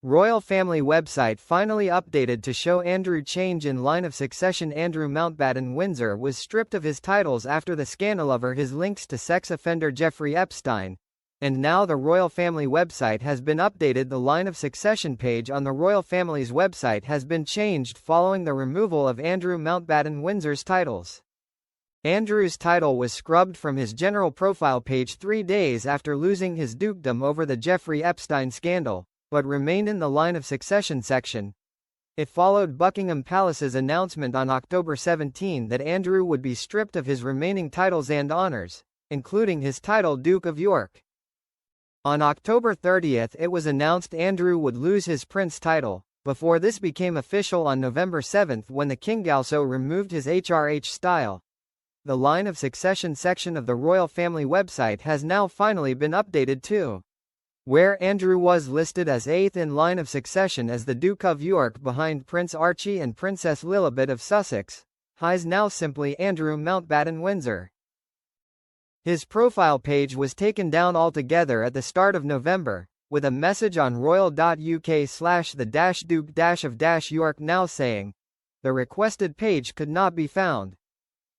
Royal family website finally updated to show Andrew change in line of succession. Andrew Mountbatten Windsor was stripped of his titles after the scandal over his links to sex offender Jeffrey Epstein. And now the royal family website has been updated. The line of succession page on the royal family's website has been changed following the removal of Andrew Mountbatten Windsor's titles. Andrew's title was scrubbed from his general profile page 3 days after losing his dukedom over the Jeffrey Epstein scandal, but remained in the line of succession section. It followed Buckingham Palace's announcement on October 17 that Andrew would be stripped of his remaining titles and honors, including his title Duke of York. On October 30, it was announced Andrew would lose his prince title, before this became official on November 7 when the king also removed his HRH style. The line of succession section of the royal family website has now finally been updated too. Where Andrew was listed as 8th in line of succession as the Duke of York behind Prince Archie and Princess Lilibet of Sussex, he's now simply Andrew Mountbatten Windsor. His profile page was taken down altogether at the start of November, with a message on royal.uk/the-Duke-of-York now saying, "The requested page could not be found."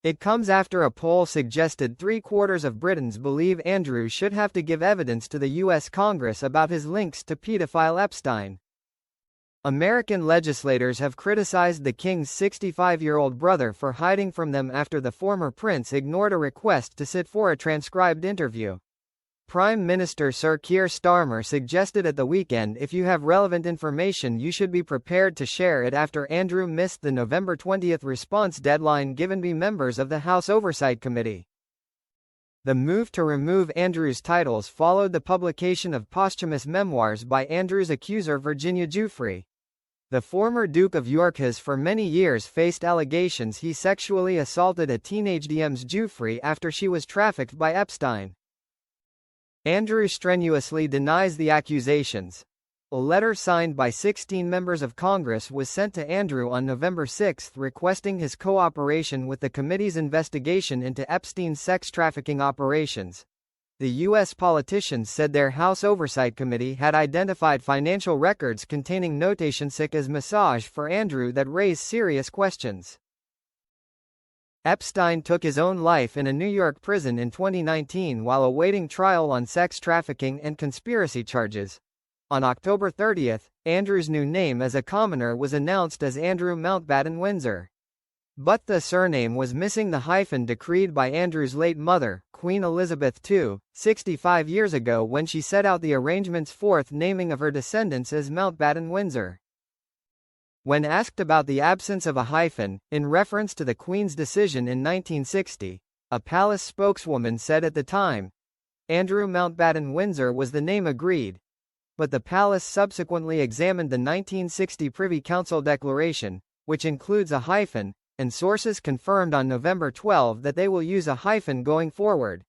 It comes after a poll suggested 3/4 of Britons believe Andrew should have to give evidence to the U.S. Congress about his links to pedophile Epstein. American legislators have criticized the king's 65-year-old brother for hiding from them after the former prince ignored a request to sit for a transcribed interview. Prime Minister Sir Keir Starmer suggested at the weekend if you have relevant information you should be prepared to share it after Andrew missed the November 20 response deadline given by members of the House Oversight Committee. The move to remove Andrew's titles followed the publication of posthumous memoirs by Andrew's accuser Virginia Giuffre. The former Duke of York has for many years faced allegations he sexually assaulted a teenage Ms. Giuffre after she was trafficked by Epstein. Andrew strenuously denies the accusations. A letter signed by 16 members of Congress was sent to Andrew on November 6 requesting his cooperation with the committee's investigation into Epstein's sex trafficking operations. The U.S. politicians said their House Oversight Committee had identified financial records containing notation sick as massage for Andrew that raised serious questions. Epstein took his own life in a New York prison in 2019 while awaiting trial on sex trafficking and conspiracy charges. On October 30, Andrew's new name as a commoner was announced as Andrew Mountbatten Windsor. But the surname was missing the hyphen decreed by Andrew's late mother, Queen Elizabeth II, 65 years ago when she set out the arrangement's fourth naming of her descendants as Mountbatten Windsor. When asked about the absence of a hyphen, in reference to the Queen's decision in 1960, a palace spokeswoman said at the time, Andrew Mountbatten Windsor was the name agreed. But the palace subsequently examined the 1960 Privy Council declaration, which includes a hyphen, and sources confirmed on November 12 that they will use a hyphen going forward.